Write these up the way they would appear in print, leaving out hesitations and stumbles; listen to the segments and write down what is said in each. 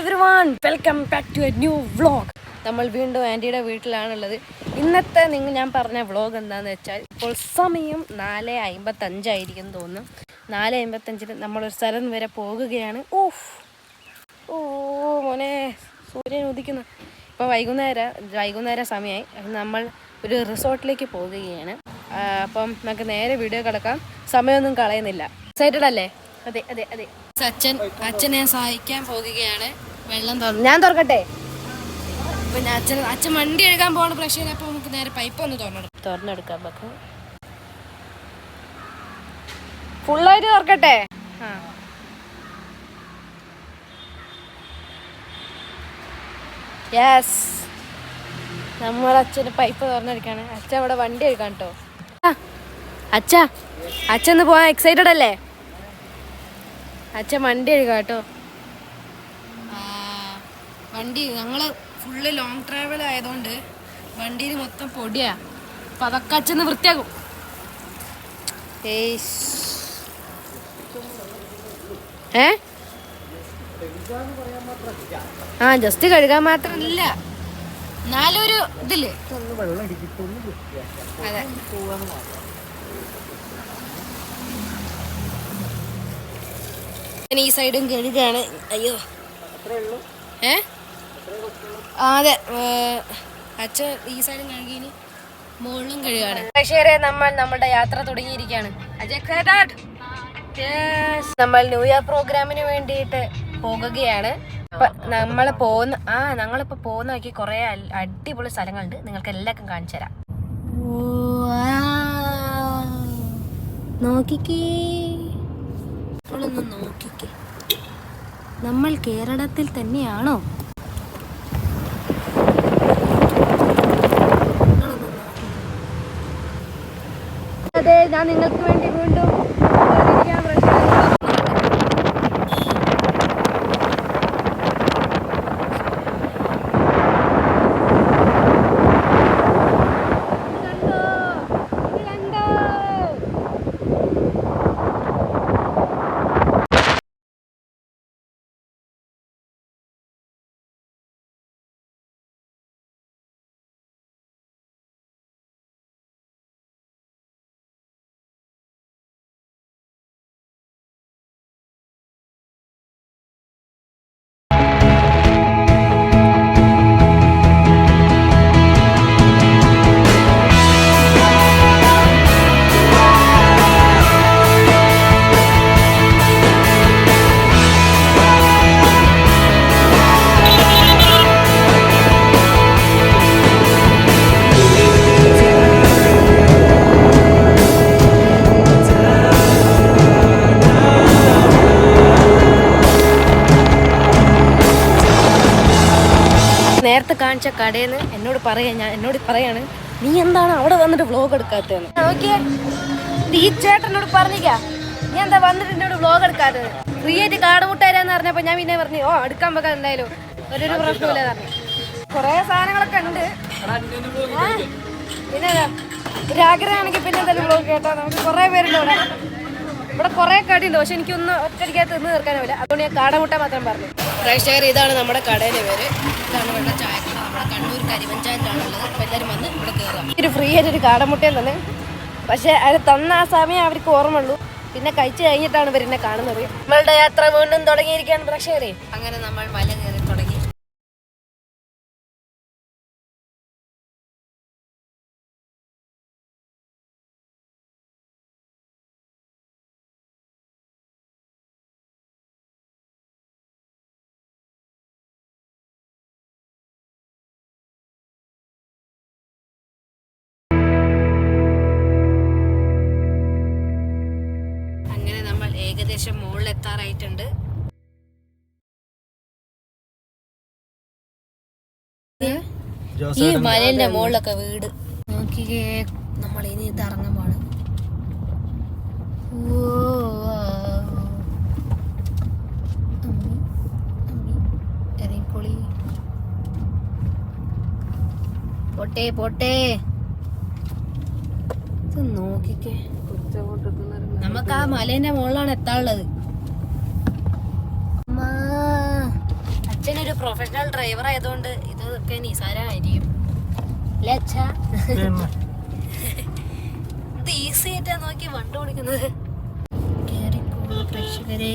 everyone, welcome back to a new vlog. നമ്മൾ വീണ്ടും ആൻറ്റിയുടെ വീട്ടിലാണുള്ളത്. ഇന്നത്തെ ഞാൻ പറഞ്ഞ വ്ളോഗ് എന്താണെന്ന് വെച്ചാൽ ഇപ്പോൾ സമയം 4:55 ആയിരിക്കും തോന്നുന്നു. 4:55 നമ്മളൊരു സ്ഥലം വരെ പോകുകയാണ്. ഓ മോനെ സൂര്യൻ ഉദിക്കുന്നു. ഇപ്പോൾ വൈകുന്നേരം സമയമായി. നമ്മൾ ഒരു റിസോർട്ടിലേക്ക് പോകുകയാണ്. അപ്പം നമുക്ക് നേരെ വീഡിയോ കിടക്കാം. സമയമൊന്നും കളയുന്നില്ല. എക്സൈറ്റഡ് അല്ലേ? അതെ അതെ അതെ. അച്ഛനെ സഹായിക്കാൻ പോകുകയാണ്. വെള്ളം ഞാൻ തുറക്കട്ടെ. പിന്നെ അച്ഛൻ വണ്ടി എഴുകാൻ പോകണം പ്രശ്നം. അപ്പോൾ നമുക്ക് നേരെ പൈപ്പ് ഒന്ന് തുറന്നെടുക്കാം. നമുക്ക് ഫുള്ളായിട്ട് തുറക്കട്ടെ. യെസ്, നമ്മളച്ഛന് പൈപ്പ് തുറന്നെടുക്കാണ്. അച്ഛൻ അവിടെ വണ്ടി എഴുകാൻ കേട്ടോ. അച്ഛന്ന് പോകാൻ എക്സൈറ്റഡ് അല്ലേ? അച്ഛൻ വണ്ടി എഴുകാം കേട്ടോ. വണ്ടി ഞങ്ങൾ ഫുള്ള് ലോങ് ട്രാവൽ ആയതുകൊണ്ട് വണ്ടിയിൽ മൊത്തം പൊടിയാ. അപ്പം അതൊക്കെ അച്ഛന്ന് വൃത്തിയാക്കും. ജസ്റ്റ് കഴുകാൻ മാത്രമല്ല, എന്നാലൊരു ഇതില് അതെ. ഈ സൈഡും കഴുകാണ്. അയ്യോ അതെ, അച്ഛൻ ഈ സൈഡും കഴുകിന് മുകളിലും കഴുകാണ്. പക്ഷേ നമ്മളുടെ യാത്ര തുടങ്ങിയിരിക്കുകയാണ്. നമ്മൾ ന്യൂ ഇയർ പ്രോഗ്രാമിന് വേണ്ടിയിട്ട് പോകുകയാണ്. ഞങ്ങളിപ്പോ പോകുന്ന വഴിക്ക് കുറെ അടിപൊളി സ്ഥലങ്ങളുണ്ട്. നിങ്ങൾക്ക് എല്ലാവർക്കും കാണിച്ചു തരാം. നോക്കിക്കേ, നോക്കിക്കേ, നമ്മൾ കേരളത്തിൽ തന്നെയാണോ? അതെ, ഞാൻ നിങ്ങൾക്ക് വേണ്ടി വീണ്ടും നേരത്തെ കാണിച്ച കടയിൽ നിന്ന് എന്നോട് പറയാണ്, നീ എന്താണ് അവിടെ വന്നിട്ട് വ്ലോഗ് എടുക്കാത്തതെന്ന്. നോക്കിയേ, ഈ ചേട്ടനോട് പറഞ്ഞിക്കാ, നീ എന്താ വന്നിട്ട് എന്നോട് വ്ലോഗ് എടുക്കാത്തത്? ഫ്രീ ആയിട്ട് കാടമുട്ട തരാന്ന് പറഞ്ഞപ്പോൾ ഞാൻ പിന്നെ പറഞ്ഞു, എടുക്കാൻ വെക്കാം, എന്തായാലും ഒരു പ്രശ്നമില്ല പറഞ്ഞു. കുറേ സാധനങ്ങളൊക്കെ ഉണ്ട്. പിന്നെ ഒരാഗ്രഹമാണെങ്കിൽ പിന്നെ എന്തായാലും വ്ലോഗ് കേട്ടോ. നമുക്ക് കുറേ പേരുണ്ട് ഇവിടെ കുറേ കടിയുണ്ട്. പക്ഷെ എനിക്കൊന്നും ഒറ്റയ്ക്കകത്ത് തിന്ന് തീർക്കാനാവില്ല. അതുകൊണ്ട് ഞാൻ കാടമുട്ട മാത്രം പറഞ്ഞു. പ്രേക്ഷകർ, ഇതാണ് നമ്മുടെ കടയിലെ പേര്. ഇതാണ് ഇവിടെ ചായക്കട. നമ്മുടെ കണ്ണൂർ കരിമഞ്ചാലിലാണുള്ളത്. അപ്പോൾ എല്ലാവരും വന്ന് ഇവിടെ കയറാം. ഒരു ഫ്രീ ആയിട്ടൊരു കാടമുട്ടയും തന്നെ. പക്ഷെ അത് തന്ന ആ സമയം അവർക്ക് ഓർമ്മയുള്ളൂ. പിന്നെ കഴിച്ചു കഴിഞ്ഞിട്ടാണ് ഇവരെന്നെ കാണുന്നത്. നമ്മളുടെ യാത്ര വീണ്ടും തുടങ്ങിയിരിക്കുകയാണ് പ്രേക്ഷകരെ. അങ്ങനെ നമ്മൾ മല കയറി തുടങ്ങി. ഏകദേശം മുകളിൽ എത്താറായിട്ടുണ്ട്. ഈ മലന്റെ മുകളിലൊക്കെ വീട് നോക്കിക്കേ. നമ്മൾ ഇനി ഇത് ഇറങ്ങാൻ പാടും. പോട്ടെ പോട്ടെ, നോക്കിക്കേ. നമുക്ക് ആ മലേന്റെ മുകളിലാണ് എത്താനുള്ളത്. അച്ഛനൊരു പ്രൊഫഷണൽ ഡ്രൈവർ ആയതുകൊണ്ട് ഇതൊക്കെ നിസാരമായിരിക്കും അല്ലേ അച്ഛാ? ഇത് ഈസി ആയിട്ടാ നോക്കി വണ്ടി ഓടിക്കുന്നത്. കേറിക്കോളൂ പ്രേക്ഷകരെ.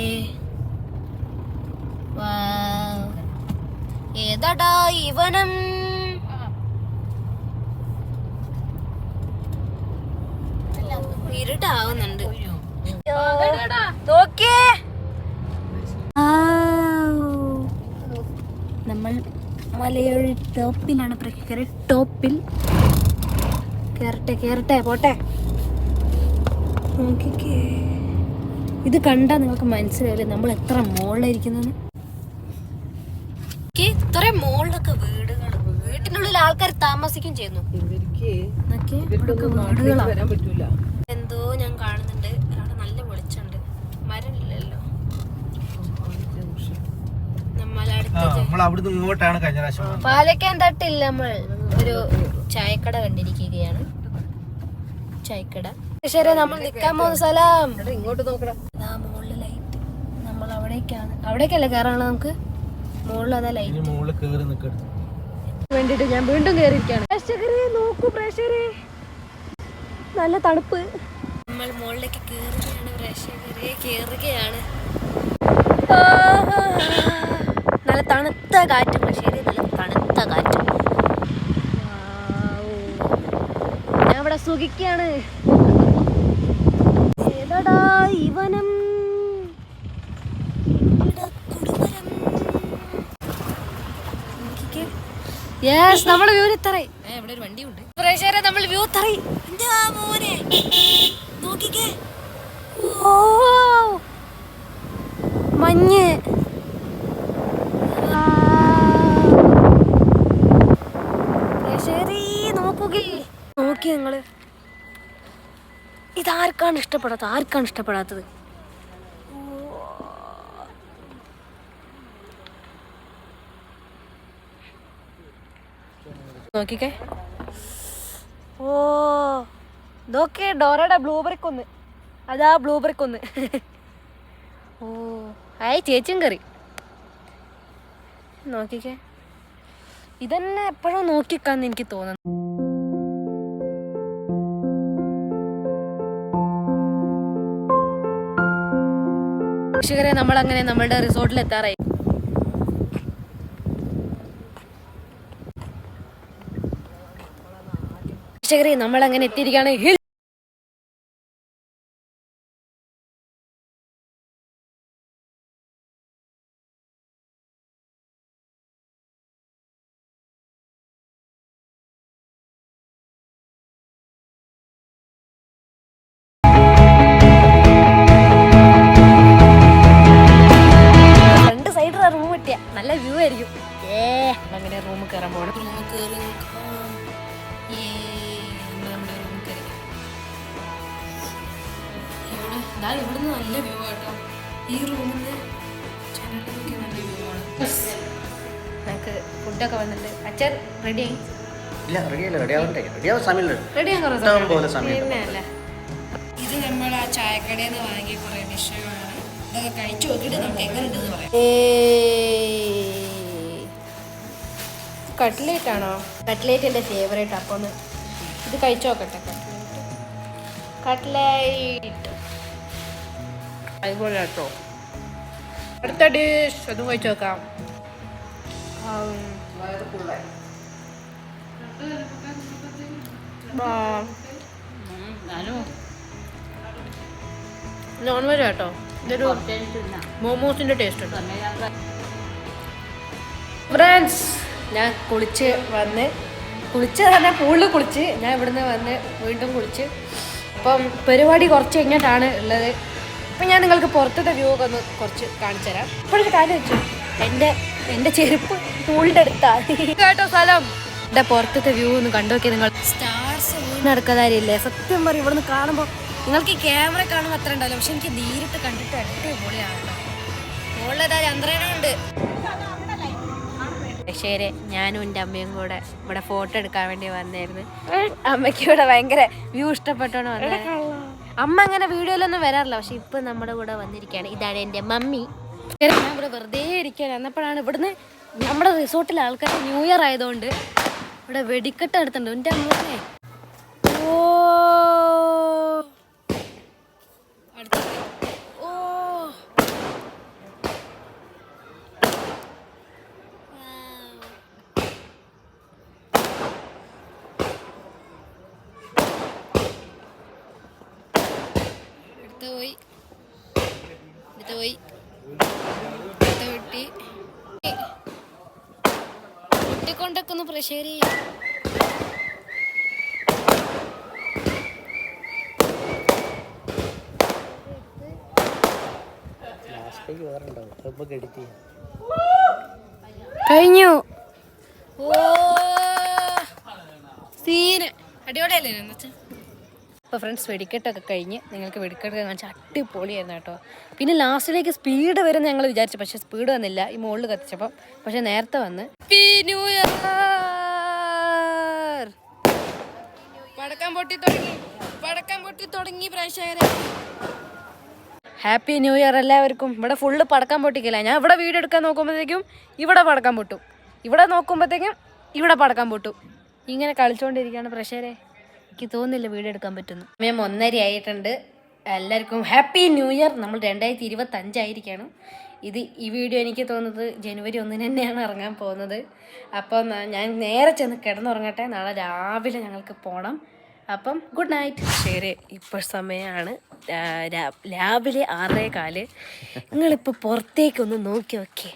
ഏതാടാ ഇവനം? ഇരുട്ടാവുന്നുണ്ട്. നമ്മൾ മലയുടെ ടോപ്പിലാണ് പ്രേക്ഷകരെ. ടോപ്പിൽ കേറട്ടെ പോട്ടെ. നോക്കിക്കേ, ഇത് കണ്ടാ നിങ്ങൾക്ക് മനസ്സിലാവില്ലേ നമ്മൾ എത്ര മുകളിലിരിക്കുന്നു. ഇത്ര മുകളിലൊക്കെ വീടുകൾ, വീട്ടിനുള്ളിൽ ആൾക്കാർ താമസിക്കും ചെയ്യുന്നു. എന്തോ ഞാൻ കാണുന്നുണ്ട്. അവിടെ നല്ല വെളിച്ചുണ്ട്, മരമില്ലല്ലോ. പാലക്കാൻ തട്ടില്ല. നമ്മൾ ഒരു ചായക്കട കണ്ടിരിക്കുകയാണ്. ചായക്കട. ശരി, നമ്മൾ നിക്കാൻ പോകുന്ന സ്ഥലം ഇങ്ങോട്ട് നോക്കണം. മുകളിൽ ലൈറ്റ്. നമ്മൾ അവിടേക്കാണ്. അവിടേക്കല്ലേ കയറാനുള്ളത് നമുക്ക്? മുകളിൽ അതാ ലൈറ്റ് വേണ്ടിട്ട് ഞാൻ വീണ്ടും കയറിയിരിക്കുകയാണ്. പ്രേക്ഷകരെ നോക്കൂ, പ്രേക്ഷകരെ നല്ല തണുപ്പ്. നമ്മൾ മുകളിലേക്ക് കയറുകയാണ് പ്രേക്ഷകരെ, കയറുകയാണ്. നല്ല തണുത്ത കാറ്റ് പ്രേക്ഷകരെ, നല്ല തണുത്ത കാറ്റ്. ഞാൻ ഇവിടെ സുഖിക്കാണ്. ഏതാടാ ഇവനം? യെസ്, നമ്മള് വ്യൂ തറ. ഇവിടെ ഒരു വണ്ടിയുണ്ട് പ്രേക്ഷകരെ, നമ്മൾ വ്യൂ തറ. എന്താ മോനെ നോക്കിക്കേ, ഓ മഞ്ഞ്. പ്രേക്ഷകരെ നോക്കി നിങ്ങള്. ഇതാർക്കാണ് ഇഷ്ടപ്പെടാത്തത്? ആർക്കാണ് ഇഷ്ടപ്പെടാത്തത്? നോക്കിക്കേ. ഓ ഇതൊക്കെ ഡോറയുടെ ബ്ലൂബെറി കൊന്ന്. അതാ ബ്ലൂബെറി കൊന്ന്. ഓ ആയി ചേച്ചിയും കറി. നോക്കിക്കേ, ഇതന്നെ എപ്പോഴും നോക്കിക്കാന്ന് എനിക്ക് തോന്നുന്നു. പ്രേക്ഷകരെ, നമ്മളങ്ങനെ നമ്മളുടെ റിസോർട്ടിൽ എത്താറായി. പ്രേക്ഷകരെ, നമ്മളങ്ങനെ എത്തിയിരിക്കുകയാണ്. ഹിൽ റൂം കിട്ടിയ നല്ല വ്യൂ ആയിരിക്കും. അങ്ങനെ റൂം കയറാൻ പോകണം. റൂം കയറി ഇവിടുന്ന് നല്ല വ്യൂ ആട്ടോ. ഈ റൂമിൽ നിന്ന് ജനലിലേക്ക് നല്ല വ്യൂ ആണ്. നമുക്ക് ഫുഡൊക്കെ വന്നിട്ട് അച്ഛൻ റെഡിയായി. ഇത് നമ്മൾ ആ ചായക്കടയിൽ നിന്ന് വാങ്ങിയ കുറെ ഡിഷുകളാണ്. ഇതൊക്കെ കഴിച്ചു നോക്കിയിട്ട് നമുക്ക് എങ്ങനെയുണ്ടെന്ന് പറയാം. കട്ട്ലേറ്റ് ആണോ? കട്ട്ലേറ്റ് എൻ്റെ ഫേവറേറ്റ്. അപ്പോൾ ഒന്ന് ഇത് കഴിച്ചു നോക്കട്ടെ. കട്ട്ലേറ്റ് അതുപോലെ കേട്ടോ. അടുത്ത ഡിഷ് അതും കഴിച്ചു നോക്കാം. നോൺ വെജ് കേട്ടോ. ഇതൊരു മോമോസിന്റെ ടേസ്റ്റ് ഉണ്ട്. ഫ്രണ്ട്സ്, ഞാൻ കുളിച്ച് തന്നെ പൂളിൽ കുളിച്ച് ഞാൻ ഇവിടുന്ന് വന്ന് വീണ്ടും കുളിച്ച്. അപ്പം പരിപാടി കുറച്ച് കഴിഞ്ഞിട്ടാണ് ഉള്ളത്. അപ്പം ഞാൻ നിങ്ങൾക്ക് പുറത്തത്തെ വ്യൂ ഒക്കെ ഒന്ന് കുറച്ച് കാണിച്ചു തരാം. ഇപ്പോഴൊരു കാര്യം വെച്ചു, എൻ്റെ ചെരുപ്പ് പൂളിൻ്റെ അടുത്താണ് കേട്ടോ സ്ഥലം. എൻ്റെ പുറത്തത്തെ വ്യൂ ഒന്ന് കണ്ടു നോക്കിയാൽ നിങ്ങൾ സ്റ്റാർസ് നടക്കാതാരില്ലേ. സത്യം പറയും, ഇവിടുന്ന് കാണുമ്പോൾ നിങ്ങൾക്ക് ഈ ക്യാമറ കാണുമ്പോൾ അത്ര ഉണ്ടാവില്ല, പക്ഷെ എനിക്ക് നേരിട്ട് കണ്ടിട്ട് അടിപൊളിയാണ്. മുകളിലേതാ ചന്ദ്രനുണ്ട്. ശരി, ഞാനും എൻ്റെ അമ്മയും കൂടെ ഇവിടെ ഫോട്ടോ എടുക്കാൻ വേണ്ടി വന്നായിരുന്നു. അമ്മയ്ക്ക് ഇവിടെ ഭയങ്കര വ്യൂ ഇഷ്ടപ്പെട്ടോണ്ട് വന്നത്. അമ്മ അങ്ങനെ വീഡിയോയിലൊന്നും വരാറില്ല, പക്ഷെ ഇപ്പം നമ്മുടെ കൂടെ വന്നിരിക്കുകയാണ്. ഇതാണ് എൻ്റെ മമ്മി. ഞാൻ ഇവിടെ വെറുതെ ഇരിക്കുകയാണ്. എന്നപ്പോഴാണ് ഇവിടുന്ന് നമ്മുടെ റിസോർട്ടിലെ ആൾക്കാർ ന്യൂ ഇയർ ആയതുകൊണ്ട് ഇവിടെ വെടിക്കെട്ട് എടുത്തിട്ടുണ്ട്. എൻ്റെ അമ്മേ, ഓ ഓ എടുത്ത് പോയി വെട്ടി കൊണ്ടൊക്കെ ഒന്ന് പ്രഷർ ചെയ്യും. കഴിഞ്ഞു. ഓ സീന് അടിപൊളിയല്ലേ എന്നുവെച്ചാൽ. അപ്പോൾ ഫ്രണ്ട്സ് വെടിക്കെട്ടൊക്കെ കഴിഞ്ഞ് നിങ്ങൾക്ക് വെടിക്കെട്ട് കാണിച്ചാൽ അടിപൊളിയായിരുന്നു കേട്ടോ. പിന്നെ ലാസ്റ്റിലേക്ക് സ്പീഡ് വരും ഞങ്ങൾ വിചാരിച്ചു, പക്ഷേ സ്പീഡ് വന്നില്ല ഈ മുകളിൽ കത്തിച്ചപ്പം. പക്ഷെ നേരത്തെ വന്ന് ന്യൂ ഇയർ പടക്കം പൊട്ടി തുടങ്ങി പ്രേക്ഷകരെ. ഹാപ്പി ന്യൂ ഇയർ എല്ലാവർക്കും. ഇവിടെ ഫുള്ള് പടക്കം പൊട്ടിക്കില്ല. ഞാൻ ഇവിടെ വീഡിയോ എടുക്കാൻ നോക്കുമ്പോഴത്തേക്കും ഇവിടെ പടക്കം പൊട്ടും, ഇവിടെ നോക്കുമ്പോഴത്തേക്കും ഇവിടെ പടക്കം പൊട്ടും. ഇങ്ങനെ കളിച്ചുകൊണ്ടിരിക്കുകയാണ് പ്രേക്ഷകരെ. എനിക്ക് തോന്നുന്നില്ല വീഡിയോ എടുക്കാൻ പറ്റുന്നു. സമയം 1:30 ആയിട്ടുണ്ട്. എല്ലാവർക്കും ഹാപ്പി ന്യൂ ഇയർ. നമ്മൾ 2025 ആയിരിക്കണം. ഈ വീഡിയോ എനിക്ക് തോന്നുന്നത് ജനുവരി 1 തന്നെയാണ് ഇറങ്ങാൻ പോകുന്നത്. അപ്പം ഞാൻ നേരെ ചെന്ന് കിടന്നുറങ്ങട്ടെ. നാളെ രാവിലെ ഞങ്ങൾക്ക് പോകണം. അപ്പം ഗുഡ് നൈറ്റ്. ശരി, ഇപ്പോൾ സമയമാണ് രാവിലെ 6:15. നിങ്ങളിപ്പോൾ പുറത്തേക്കൊന്ന് നോക്കി നോക്കിയേ.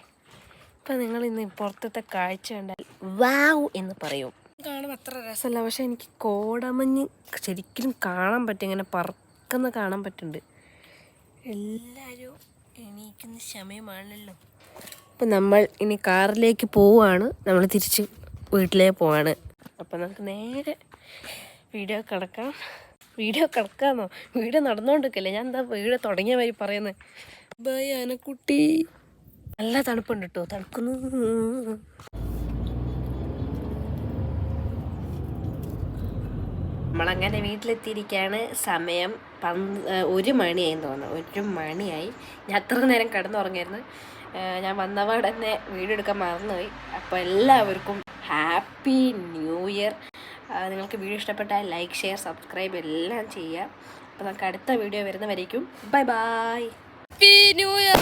ഇപ്പം നിങ്ങളിന്ന് പുറത്തത്തെ കാഴ്ച കണ്ടാൽ വാവ് എന്ന് പറയും. കാണുമ്പോൾ അത്ര രസമല്ല, പക്ഷെ എനിക്ക് കോടമഞ്ഞ് ശരിക്കും കാണാൻ പറ്റും. ഇങ്ങനെ പറക്കുന്ന കാണാൻ പറ്റുന്നുണ്ട്. എല്ലാവരും എണീക്കുന്ന സമയമാണല്ലോ. അപ്പം നമ്മൾ ഇനി കാറിലേക്ക് പോവുകയാണ്. നമ്മൾ തിരിച്ച് വീട്ടിലേക്ക് പോവാണ്. അപ്പം നമുക്ക് നേരെ വീഡിയോ കിടക്കാമെന്നോ വീഡിയോ നടന്നുകൊണ്ടിരിക്കല്ലേ. ഞാൻ എന്താ വീഡിയോ തുടങ്ങിയ വരി പറയുന്നത്. ബൈ ആനക്കുട്ടി. നല്ല തണുപ്പുണ്ട് കേട്ടോ, തണുക്കുന്നു. നമ്മളങ്ങനെ വീട്ടിലെത്തിയിരിക്കുകയാണ്. സമയം 1 മണിയായി തോന്നുന്നു. 1 മണിയായി. ഞാൻ അത്ര നേരം കിടന്നുറങ്ങായിരുന്നു. ഞാൻ വന്നപാട് തന്നെ വീഡിയോ എടുക്കാൻ മറന്നുപോയി. അപ്പോൾ എല്ലാവർക്കും ഹാപ്പി ന്യൂ ഇയർ. നിങ്ങൾക്ക് വീഡിയോ ഇഷ്ടപ്പെട്ടാൽ ലൈക്ക്, ഷെയർ, സബ്സ്ക്രൈബ് എല്ലാം ചെയ്യുക. അപ്പോൾ നമുക്ക് അടുത്ത വീഡിയോ വരുന്നവരേക്കും bye bye. Happy new year.